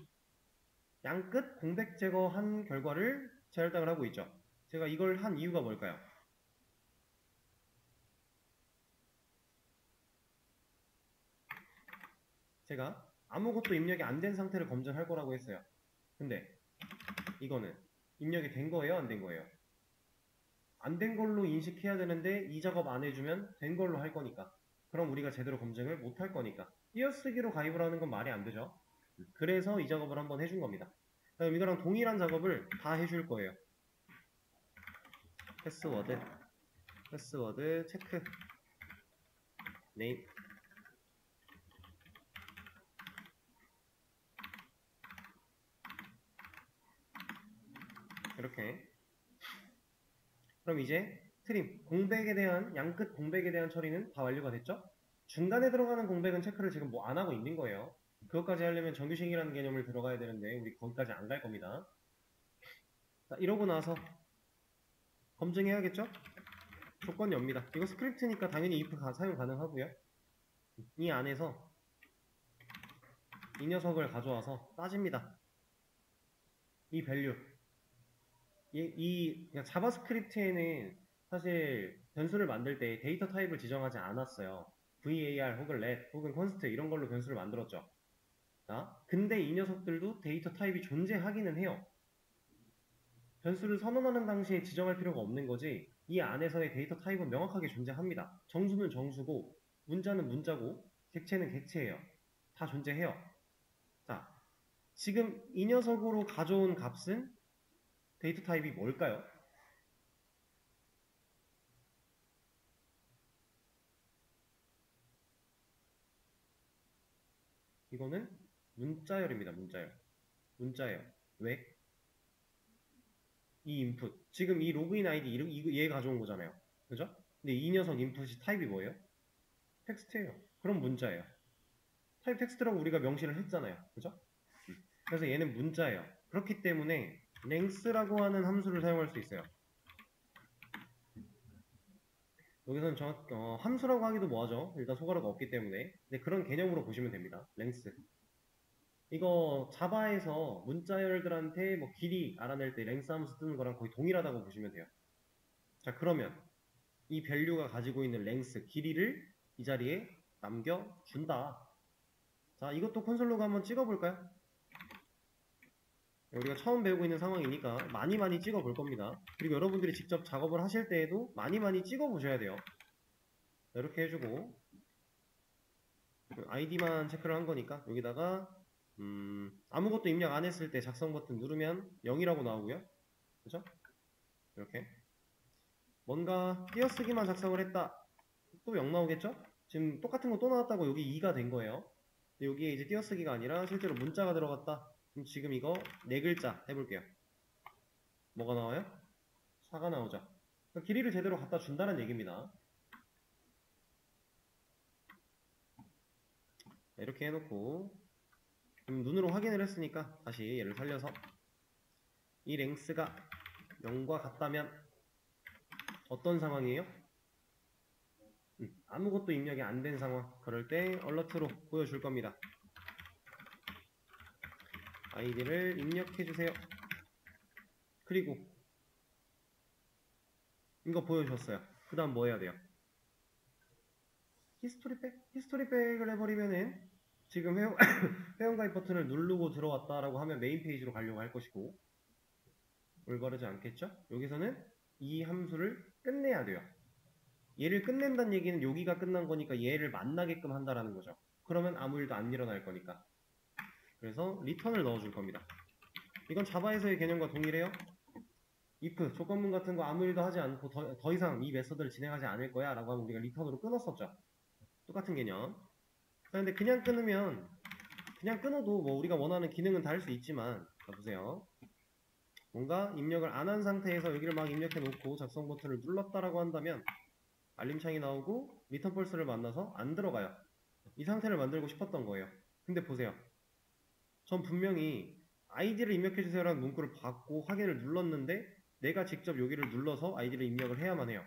양끝 공백 제거한 결과를 재할당을 하고 있죠. 제가 이걸 한 이유가 뭘까요? 제가 아무것도 입력이 안 된 상태를 검증할 거라고 했어요. 근데 이거는 입력이 된 거예요? 안 된 거예요? 안 된 걸로 인식해야 되는데 이 작업 안 해주면 된 걸로 할 거니까. 그럼 우리가 제대로 검증을 못 할 거니까. 띄어쓰기로 가입을 하는 건 말이 안 되죠. 그래서 이 작업을 한번 해준 겁니다. 그럼 이거랑 동일한 작업을 다 해줄 거예요. 패스워드 체크 네임 이렇게. 그럼 이제 트림 공백에 대한 양끝 공백에 대한 처리는 다 완료가 됐죠? 중간에 들어가는 공백은 체크를 지금 뭐 안 하고 있는 거예요. 그것까지 하려면 정규식이라는 개념을 들어가야 되는데 우리 거기까지 안 갈 겁니다. 자, 이러고 나서 검증해야겠죠? 조건이 옵니다. 이거 스크립트니까 당연히 if 사용 가능하고요. 이 안에서 이 녀석을 가져와서 따집니다. 이 밸류. 그냥 자바스크립트에는 사실 변수를 만들 때 데이터 타입을 지정하지 않았어요. var 혹은 let 혹은 const 이런 걸로 변수를 만들었죠. 자, 근데 이 녀석들도 데이터 타입이 존재하기는 해요. 변수를 선언하는 당시에 지정할 필요가 없는 거지, 이 안에서의 데이터 타입은 명확하게 존재합니다. 정수는 정수고 문자는 문자고 객체는 객체예요. 다 존재해요. 자, 지금 이 녀석으로 가져온 값은 데이터 타입이 뭘까요? 이거는 문자열입니다. 문자열. 왜? 이 인풋. 지금 이 로그인 아이디 얘 가져온 거잖아요. 그죠? 근데 이 녀석 인풋이 타입이 뭐예요? 텍스트예요. 그럼 문자예요. 타입 텍스트라고 우리가 명시를 했잖아요. 그죠? 그래서 얘는 문자예요. 그렇기 때문에 length라고 하는 함수를 사용할 수 있어요. 여기서는 함수라고 하기도 뭐하죠. 일단 소괄호가 없기 때문에. 근데 그런 개념으로 보시면 됩니다. length. 이거 자바에서 문자열들한테 뭐 길이 알아낼 때 length 함수 쓰는 거랑 거의 동일하다고 보시면 돼요. 자, 그러면 이 밸류가 가지고 있는 length, 길이를 이 자리에 남겨준다. 자, 이것도 콘솔 로그 한번 찍어볼까요? 우리가 처음 배우고 있는 상황이니까 많이 찍어볼 겁니다. 그리고 여러분들이 직접 작업을 하실 때에도 많이 찍어보셔야 돼요. 이렇게 해주고 아이디만 체크를 한 거니까 여기다가 아무것도 입력 안 했을 때 작성 버튼 누르면 0이라고 나오고요. 그죠? 이렇게 뭔가 띄어쓰기만 작성을 했다. 또 0 나오겠죠? 지금 똑같은 거 또 나왔다고 여기 2가 된 거예요. 근데 여기에 이제 띄어쓰기가 아니라 실제로 문자가 들어갔다. 그럼 지금 이거 4글자 해볼게요. 뭐가 나와요? 4가 나오죠. 그러니까 길이를 제대로 갖다 준다는 얘기입니다. 이렇게 해놓고 눈으로 확인을 했으니까 다시 얘를 살려서 이 랭스가 0과 같다면 어떤 상황이에요? 아무것도 입력이 안 된 상황. 그럴 때 얼러트로 보여줄 겁니다. 아이디를 입력해주세요. 그리고 이거 보여줬어요. 그 다음 뭐 해야 돼요? 히스토리백을 해버리면은 지금 회원가입 버튼을 누르고 들어왔다라고 하면 메인 페이지로 가려고 할 것이고 올바르지 않겠죠? 여기서는 이 함수를 끝내야 돼요. 얘를 끝낸다는 얘기는 여기가 끝난 거니까 얘를 만나게끔 한다라는 거죠. 그러면 아무 일도 안 일어날 거니까. 그래서 리턴을 넣어줄 겁니다. 이건 자바에서의 개념과 동일해요. if 조건문 같은 거 아무 일도 하지 않고 더 이상 이 메서드를 진행하지 않을 거야 라고 하면 우리가 리턴으로 끊었었죠. 똑같은 개념. 그런데 그냥 끊어도 뭐 우리가 원하는 기능은 다 할 수 있지만, 자 보세요. 뭔가 입력을 안 한 상태에서 여기를 막 입력해 놓고 작성 버튼을 눌렀다라고 한다면 알림창이 나오고 리턴 펄스를 만나서 안 들어가요. 이 상태를 만들고 싶었던 거예요. 근데 보세요. 전 분명히 아이디를 입력해주세요라는 문구를 받고 확인을 눌렀는데 내가 직접 여기를 눌러서 아이디를 입력을 해야만 해요.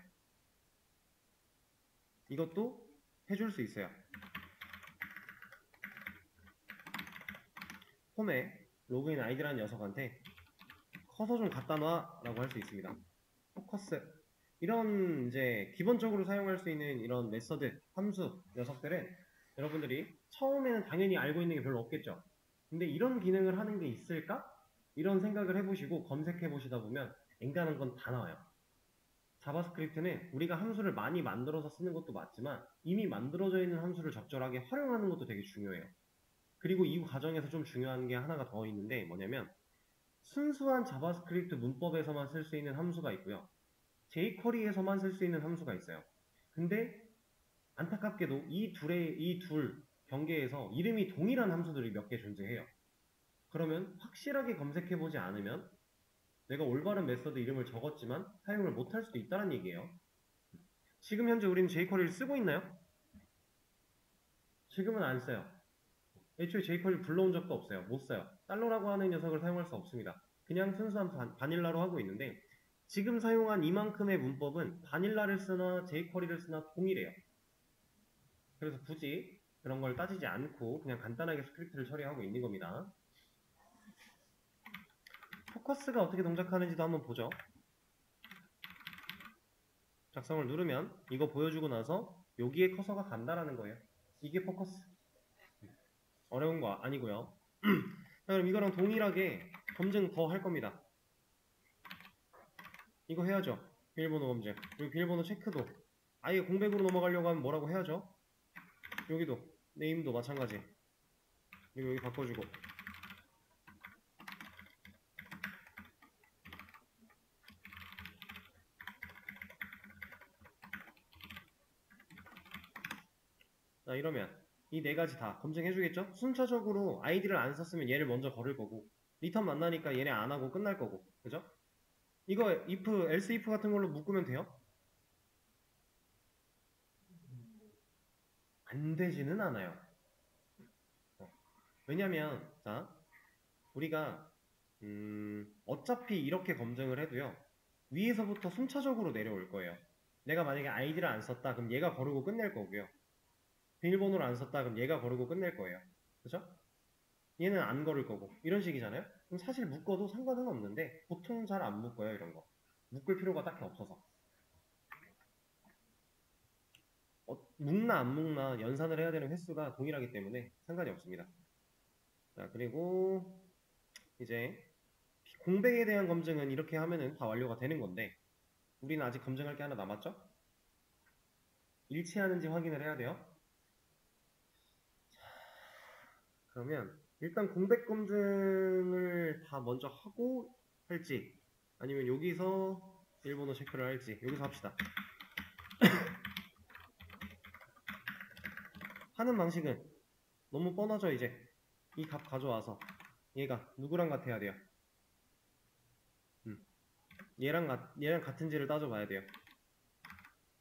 이것도 해줄 수 있어요. 홈에 로그인 아이디라는 녀석한테 커서 좀 갖다 놔 라고 할 수 있습니다. 포커스 이런 이제 기본적으로 사용할 수 있는 이런 메서드, 함수 녀석들은 여러분들이 처음에는 당연히 알고 있는 게 별로 없겠죠. 근데 이런 기능을 하는 게 있을까? 이런 생각을 해보시고 검색해 보시다 보면 앵간한 건 다 나와요. 자바스크립트는 우리가 함수를 많이 만들어서 쓰는 것도 맞지만 이미 만들어져 있는 함수를 적절하게 활용하는 것도 되게 중요해요. 그리고 이 과정에서 좀 중요한 게 하나가 더 있는데 뭐냐면 순수한 자바스크립트 문법에서만 쓸 수 있는 함수가 있고요. jQuery에서만 쓸 수 있는 함수가 있어요. 근데 안타깝게도 이 둘 경계에서 이름이 동일한 함수들이 몇 개 존재해요. 그러면 확실하게 검색해보지 않으면 내가 올바른 메서드 이름을 적었지만 사용을 못할 수도 있다는 얘기예요. 지금 현재 우리는 jQuery를 쓰고 있나요? 지금은 안 써요. 애초에 jQuery 불러온 적도 없어요. 못 써요. 달러라고 하는 녀석을 사용할 수 없습니다. 그냥 순수한 바닐라로 하고 있는데 지금 사용한 이만큼의 문법은 바닐라를 쓰나 jQuery를 쓰나 동일해요. 그래서 굳이 그런 걸 따지지 않고 그냥 간단하게 스크립트를 처리하고 있는 겁니다. 포커스가 어떻게 동작하는지도 한번 보죠. 작성을 누르면 이거 보여주고 나서 여기에 커서가 간다라는 거예요. 이게 포커스. 어려운 거 아니고요. 자, 그럼 이거랑 동일하게 검증 더 할 겁니다. 이거 해야죠. 비밀번호 검증. 그리고 비밀번호 체크도 아예 공백으로 넘어가려고 하면 뭐라고 해야죠. 여기도 네임도 마찬가지. 그리고 여기 바꿔주고. 자, 이러면 이 네 가지 다 검증해주겠죠? 순차적으로 아이디를 안 썼으면 얘를 먼저 걸을 거고, 리턴 만나니까 얘네 안 하고 끝날 거고, 그죠? 이거 if, else if 같은 걸로 묶으면 돼요? 안 되지는 않아요. 왜냐면, 자, 우리가 어차피 이렇게 검증을 해도요, 위에서부터 순차적으로 내려올 거예요. 내가 만약에 아이디를 안 썼다, 그럼 얘가 거르고 끝낼 거고요. 비밀번호를 안 썼다, 그럼 얘가 거르고 끝낼 거예요. 그죠? 얘는 안 걸을 거고 이런 식이잖아요. 그럼 사실 묶어도 상관은 없는데 보통 잘 안 묶어요. 이런 거 묶을 필요가 딱히 없어서 묶나 안 묶나 연산을 해야 되는 횟수가 동일하기 때문에 상관이 없습니다. 자, 그리고 이제 공백에 대한 검증은 이렇게 하면은 다 완료가 되는 건데 우리는 아직 검증할 게 하나 남았죠? 일치하는지 확인을 해야 돼요. 그러면 일단 공백 검증을 다 먼저 하고 할지 아니면 여기서 일본어 체크를 할지 여기서 합시다. 하는 방식은 너무 뻔하죠. 이제 이 값 가져와서 얘가 누구랑 같아야 돼요. 얘랑 같은지를 따져봐야 돼요.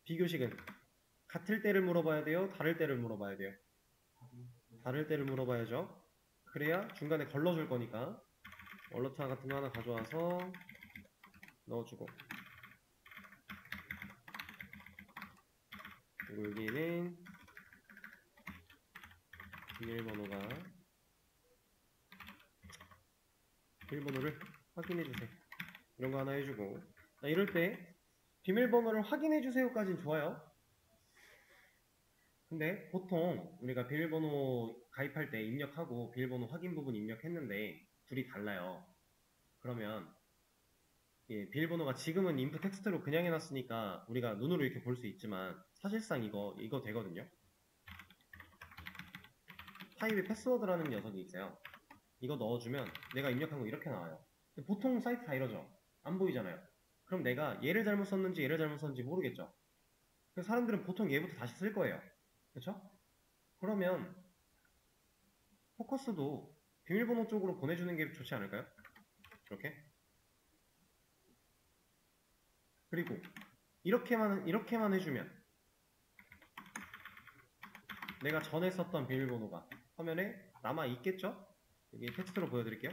비교식은 같을 때를 물어봐야 돼요, 다를 때를 물어봐야 돼요. 다를 때를 물어봐야죠. 그래야 중간에 걸러줄 거니까 얼러트 같은 거 하나 가져와서 넣어주고, 그리고 여기는 비밀번호를 확인해주세요. 이런 거 하나 해주고. 자, 이럴 때 비밀번호를 확인해주세요까지는 좋아요. 근데 보통 우리가 비밀번호 가입할 때 입력하고 비밀번호 확인 부분 입력했는데 둘이 달라요. 그러면 예, 비밀번호가 지금은 인풋 텍스트로 그냥 해놨으니까 우리가 눈으로 이렇게 볼 수 있지만 사실상 이거 되거든요. 타입의 패스워드라는 녀석이 있어요. 이거 넣어주면 내가 입력한 거 이렇게 나와요. 보통 사이트 다 이러죠. 안 보이잖아요. 그럼 내가 얘를 잘못 썼는지 얘를 잘못 썼는지 모르겠죠. 그래서 사람들은 보통 얘부터 다시 쓸 거예요. 그렇죠? 그러면 포커스도 비밀번호 쪽으로 보내주는 게 좋지 않을까요? 이렇게. 그리고 이렇게만 해주면 내가 전에 썼던 비밀번호가 화면에 남아 있겠죠? 여기 텍스트로 보여드릴게요.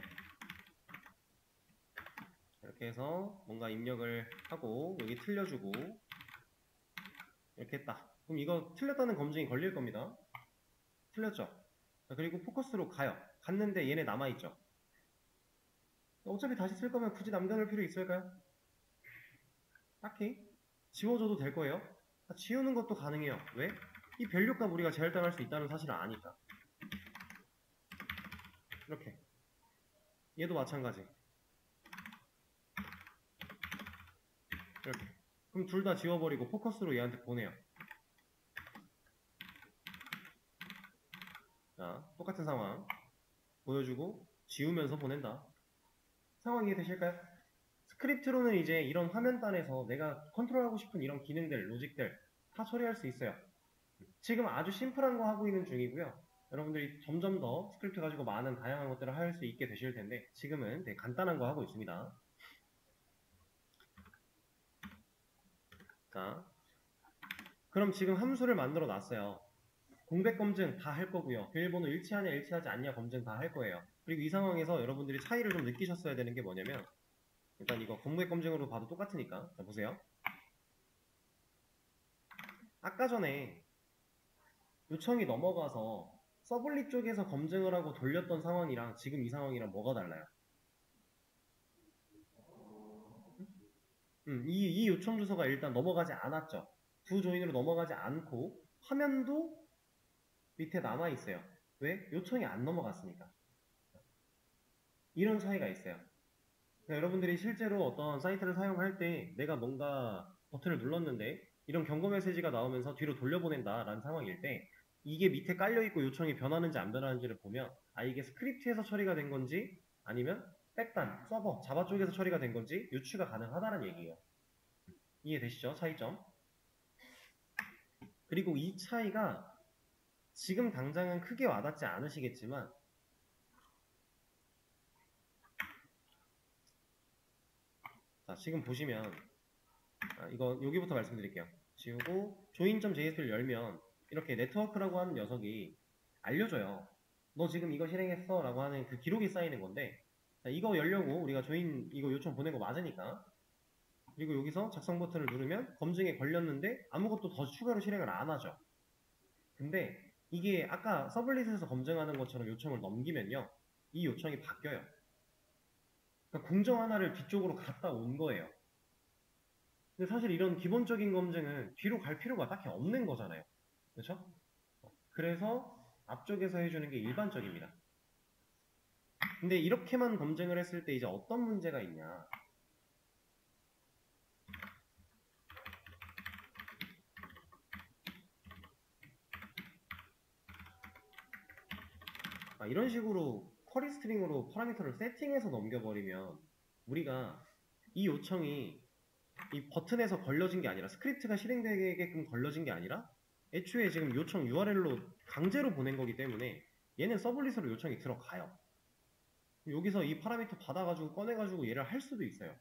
이렇게 해서 뭔가 입력을 하고 여기 틀려주고 이렇게 했다. 그럼 이거 틀렸다는 검증이 걸릴 겁니다. 틀렸죠? 자, 그리고 포커스로 가요. 갔는데 얘네 남아있죠? 어차피 다시 쓸 거면 굳이 남겨놓을 필요 있을까요? 딱히 지워줘도 될 거예요. 지우는 것도 가능해요. 왜? 이 밸류값 우리가 제할당할 수 있다는 사실을 아니까. 이렇게 얘도 마찬가지. 이렇게. 그럼 둘 다 지워버리고 포커스로 얘한테 보내요. 자, 똑같은 상황 보여주고 지우면서 보낸다. 상황 이해되실까요? 스크립트로는 이제 이런 화면단에서 내가 컨트롤하고 싶은 이런 기능들, 로직들 다 처리할 수 있어요. 지금 아주 심플한 거 하고 있는 중이고요. 여러분들이 점점 더 스크립트 가지고 많은 다양한 것들을 할 수 있게 되실 텐데 지금은 되게 간단한 거 하고 있습니다. 자, 그럼 지금 함수를 만들어 놨어요. 공백 검증 다 할 거고요. 비밀번호 일치하냐 일치하지 않냐 검증 다 할 거예요. 그리고 이 상황에서 여러분들이 차이를 좀 느끼셨어야 되는 게 뭐냐면 일단 이거 검무획 검증으로 봐도 똑같으니까. 자, 보세요. 아까 전에 요청이 넘어가서 서블릿 쪽에서 검증을 하고 돌렸던 상황이랑 지금 이 상황이랑 뭐가 달라요? 이 요청 주소가 일단 넘어가지 않았죠. 두 조인으로 넘어가지 않고 화면도 밑에 남아있어요. 왜? 요청이 안 넘어갔으니까. 이런 차이가 있어요. 그러니까 여러분들이 실제로 어떤 사이트를 사용할 때 내가 뭔가 버튼을 눌렀는데 이런 경고 메시지가 나오면서 뒤로 돌려보낸다 라는 상황일 때 이게 밑에 깔려있고 요청이 변하는지 안 변하는지를 보면 아 이게 스크립트에서 처리가 된 건지 아니면 백단, 서버, 자바 쪽에서 처리가 된 건지 유추가 가능하다는 얘기예요. 이해되시죠? 차이점. 그리고 이 차이가 지금 당장은 크게 와닿지 않으시겠지만 자, 지금 보시면 이거 여기부터 말씀드릴게요. 지우고 join.js를 열면 이렇게 네트워크라고 하는 녀석이 알려줘요. 너 지금 이거 실행했어 라고 하는 그 기록이 쌓이는 건데 자, 이거 열려고 우리가 join 이거 요청 보낸 거 맞으니까 그리고 여기서 작성 버튼을 누르면 검증에 걸렸는데 아무것도 더 추가로 실행을 안 하죠. 근데 이게 아까 서블릿에서 검증하는 것처럼 요청을 넘기면요 이 요청이 바뀌어요. 그러니까 공정 하나를 뒤쪽으로 갖다 온 거예요. 근데 사실 이런 기본적인 검증은 뒤로 갈 필요가 딱히 없는 거잖아요. 그렇죠? 그래서 앞쪽에서 해주는 게 일반적입니다. 근데 이렇게만 검증을 했을 때 이제 어떤 문제가 있냐. 이런 식으로 쿼리 스트링으로 파라미터를 세팅해서 넘겨버리면 우리가 이 요청이 이 버튼에서 걸러진 게 아니라 스크립트가 실행되게끔 걸러진 게 아니라 애초에 지금 요청 URL로 강제로 보낸 거기 때문에 얘는 서블릿으로 요청이 들어가요. 여기서 이 파라미터 받아가지고 꺼내가지고 얘를 할 수도 있어요.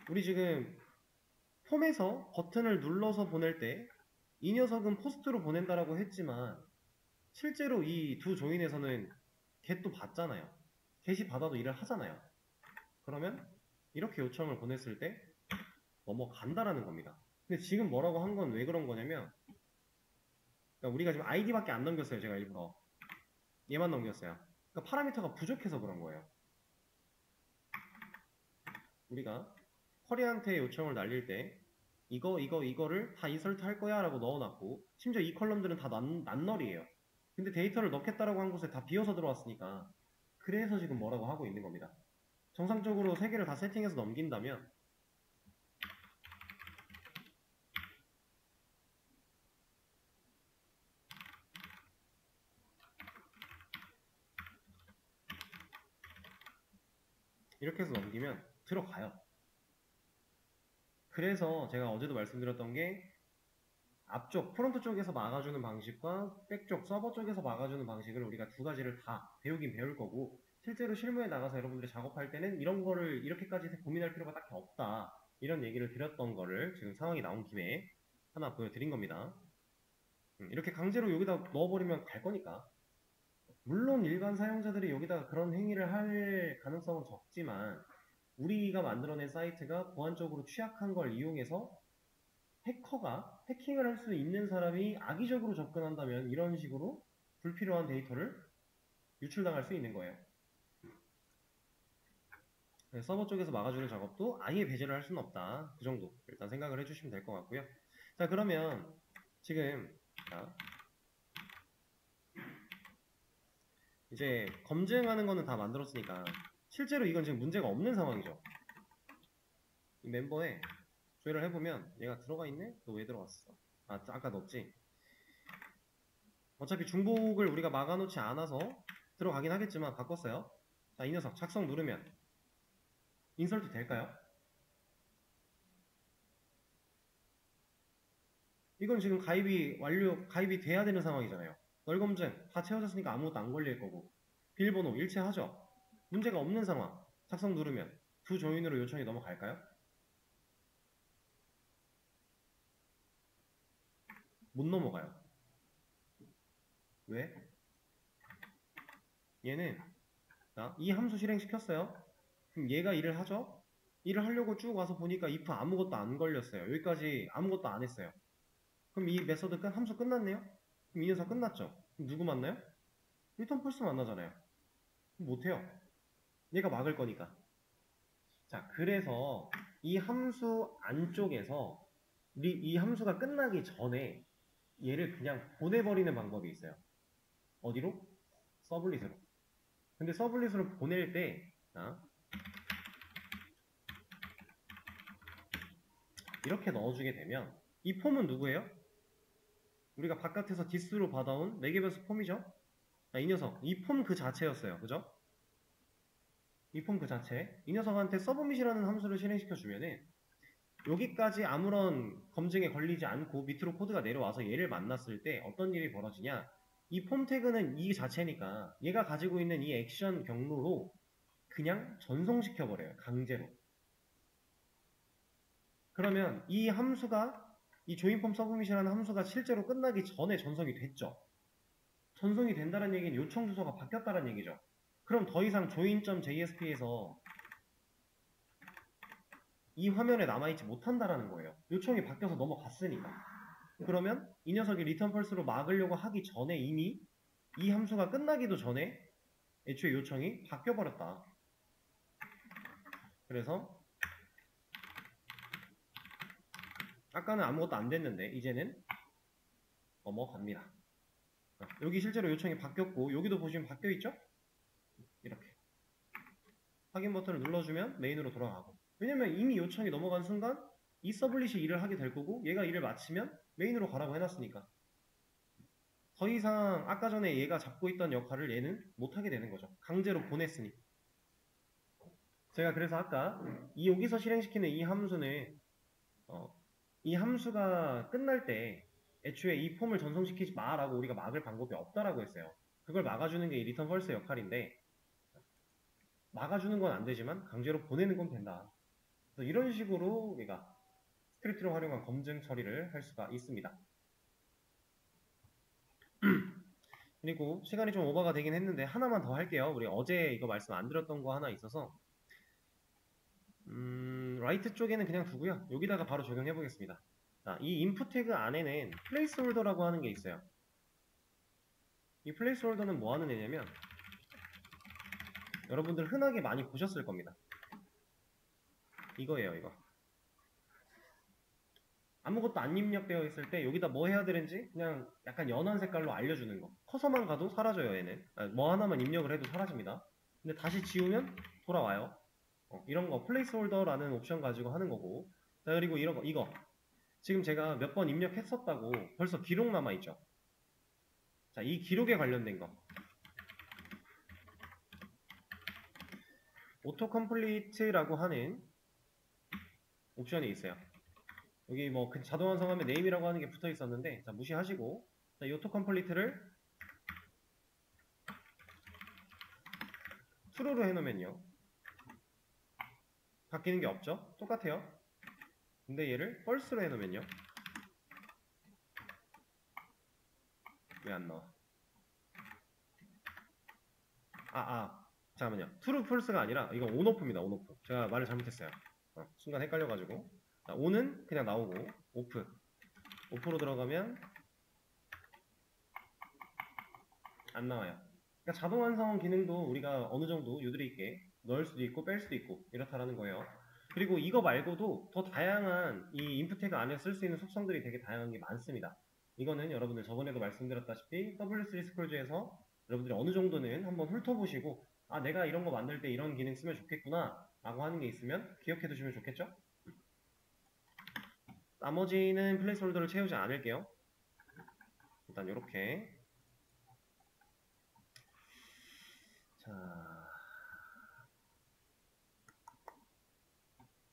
우리 지금 폼에서 버튼을 눌러서 보낼 때 이 녀석은 포스트로 보낸다라고 했지만 실제로 이 두 조인에서는 get도 받잖아요. get이 받아도 일을 하잖아요. 그러면 이렇게 요청을 보냈을 때 넘어간다라는 겁니다. 근데 지금 뭐라고 한 건 왜 그런 거냐면 그러니까 우리가 지금 id밖에 안 넘겼어요. 제가 일부러 얘만 넘겼어요. 그러니까 파라미터가 부족해서 그런 거예요. 우리가 쿼리한테 요청을 날릴 때 이거를 다 인설트 할 거야 라고 넣어놨고 심지어 이 컬럼들은 다 낱널이에요. 근데 데이터를 넣겠다라고 한 곳에 다 비어서 들어왔으니까 그래서 지금 뭐라고 하고 있는 겁니다. 정상적으로 3개를 다 세팅해서 넘긴다면 이렇게 해서 넘기면 들어가요. 그래서 제가 어제도 말씀드렸던 게 앞쪽 프론트 쪽에서 막아주는 방식과 백쪽 서버 쪽에서 막아주는 방식을 우리가 두 가지를 다 배우긴 배울 거고 실제로 실무에 나가서 여러분들이 작업할 때는 이런 거를 이렇게까지 고민할 필요가 딱히 없다 이런 얘기를 드렸던 거를 지금 상황이 나온 김에 하나 보여드린 겁니다. 이렇게 강제로 여기다 넣어버리면 갈 거니까 물론 일반 사용자들이 여기다가 그런 행위를 할 가능성은 적지만 우리가 만들어낸 사이트가 보안적으로 취약한 걸 이용해서 해커가 해킹을 할 수 있는 사람이 악의적으로 접근한다면 이런 식으로 불필요한 데이터를 유출당할 수 있는 거예요. 서버 쪽에서 막아주는 작업도 아예 배제를 할 수는 없다. 그 정도 일단 생각을 해주시면 될 것 같고요. 자 그러면 지금 이제 검증하는 거는 다 만들었으니까 실제로 이건 지금 문제가 없는 상황이죠. 이 멤버에 조회를 해보면 얘가 들어가 있네? 너 왜 들어갔어? 아까 넣었지? 어차피 중복을 우리가 막아놓지 않아서 들어가긴 하겠지만 바꿨어요. 자, 이 녀석 작성 누르면 인설트 될까요? 이건 지금 가입이 돼야 되는 상황이잖아요. 널 검증 다 채워졌으니까 아무것도 안 걸릴 거고 비밀번호 일치하죠? 문제가 없는 상황 작성 누르면 두 조인으로 요청이 넘어갈까요? 못 넘어가요. 왜? 얘는 이 함수 실행시켰어요. 그럼 얘가 일을 하죠? 일을 하려고 쭉 와서 보니까 if 아무것도 안 걸렸어요. 여기까지 아무것도 안 했어요. 그럼 이 메서드 함수 끝났네요? 그럼 이 녀석 끝났죠? 그럼 누구 만나요? 리턴 펄스 만나잖아요. 못해요. 얘가 막을 거니까. 자, 그래서 이 함수 안쪽에서 이 함수가 끝나기 전에 얘를 그냥 보내버리는 방법이 있어요. 어디로? 서블릿으로. 근데 서블릿으로 보낼 때 이렇게 넣어주게 되면 이 폼은 누구예요? 우리가 바깥에서 디스로 받아온 매개변수 폼이죠? 이 녀석, 이 폼 그 자체였어요. 그죠? 이 폼 그 자체. 이 녀석한테 서브밋이라는 함수를 실행시켜 주면은 여기까지 아무런 검증에 걸리지 않고 밑으로 코드가 내려와서 얘를 만났을 때 어떤 일이 벌어지냐? 이 폼 태그는 이 자체니까 얘가 가지고 있는 이 액션 경로로 그냥 전송시켜 버려요. 강제로. 그러면 이 함수가 이 조인폼 서브밋이라는 함수가 실제로 끝나기 전에 전송이 됐죠. 전송이 된다는 얘기는 요청 주소가 바뀌었다는 얘기죠. 그럼 더 이상 join.jsp에서 이 화면에 남아있지 못한다라는 거예요. 요청이 바뀌어서 넘어갔으니까. 그러면 이 녀석이 리턴 펄스로 막으려고 하기 전에 이미 이 함수가 끝나기도 전에 애초에 요청이 바뀌어버렸다. 그래서 아까는 아무것도 안 됐는데 이제는 넘어갑니다. 여기 실제로 요청이 바뀌었고 여기도 보시면 바뀌어있죠? 이렇게 확인 버튼을 눌러주면 메인으로 돌아가고, 왜냐면 이미 요청이 넘어간 순간 이 서블릿이 일을 하게 될 거고 얘가 일을 마치면 메인으로 가라고 해놨으니까 더 이상 아까 전에 얘가 잡고 있던 역할을 얘는 못하게 되는 거죠. 강제로 보냈으니. 제가 그래서 아까 여기서 실행시키는 이 함수는 이 함수가 끝날 때 애초에 이 폼을 전송시키지 마라고 우리가 막을 방법이 없다라고 했어요. 그걸 막아주는 게 이 리턴 펄스 역할인데 막아주는 건 안 되지만 강제로 보내는 건 된다. 그래서 이런 식으로 우리가 스크립트를 활용한 검증 처리를 할 수가 있습니다. 그리고 시간이 좀 오버가 되긴 했는데 하나만 더 할게요. 우리 어제 이거 말씀 안 드렸던 거 하나 있어서 라이트 쪽에는 그냥 두고요. 여기다가 바로 적용해 보겠습니다. 자, 이 인풋 태그 안에는 플레이스홀더라고 하는 게 있어요. 이 플레이스홀더는 뭐 하는 애냐면 여러분들 흔하게 많이 보셨을 겁니다. 이거예요, 이거. 아무것도 안 입력되어 있을 때 여기다 뭐 해야 되는지 그냥 약간 연한 색깔로 알려주는 거. 커서만 가도 사라져요, 얘는. 뭐 하나만 입력을 해도 사라집니다. 근데 다시 지우면 돌아와요. 이런 거 플레이스홀더라는 옵션 가지고 하는 거고. 자, 그리고 이거 지금 제가 몇 번 입력했었다고 벌써 기록 남아있죠. 자, 이 기록에 관련된 거 오토 컴플리트라고 하는 옵션이 있어요. 여기 뭐 자동 완성하면 네임이라고 하는 게 붙어 있었는데, 자, 무시하시고, 자, 이 오토 컴플리트를 true로 해놓으면요 바뀌는 게 없죠? 똑같아요. 근데 얘를 false로 해놓으면요 왜 안 나와? 잠깐만요. true, false가 아니라 이거 on-off입니다. on-off. 제가 말을 잘못했어요. 순간 헷갈려가지고. 자, on은 그냥 나오고 off로 들어가면 안 나와요. 그러니까 자동 완성 기능도 우리가 어느 정도 유도리 있게 넣을 수도 있고 뺄 수도 있고 이렇다라는 거예요. 그리고 이거 말고도 더 다양한 이 인풋 태그 안에 쓸 수 있는 속성들이 되게 다양한 게 많습니다. 이거는 여러분들 저번에도 말씀드렸다시피 W3 스크롤즈에서 여러분들이 어느 정도는 한번 훑어보시고 내가 이런 거 만들 때 이런 기능 쓰면 좋겠구나 라고 하는 게 있으면 기억해 두시면 좋겠죠? 나머지는 플레이스홀더를 채우지 않을게요. 일단 이렇게. 자,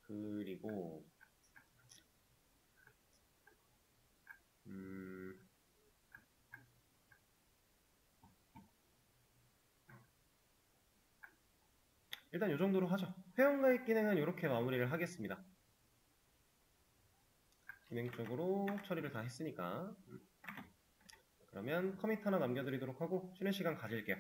그리고 일단 이 정도로 하죠. 회원가입 기능은 이렇게 마무리를 하겠습니다. 기능적으로 처리를 다 했으니까 그러면 커밋 하나 남겨드리도록 하고 쉬는 시간 가질게요.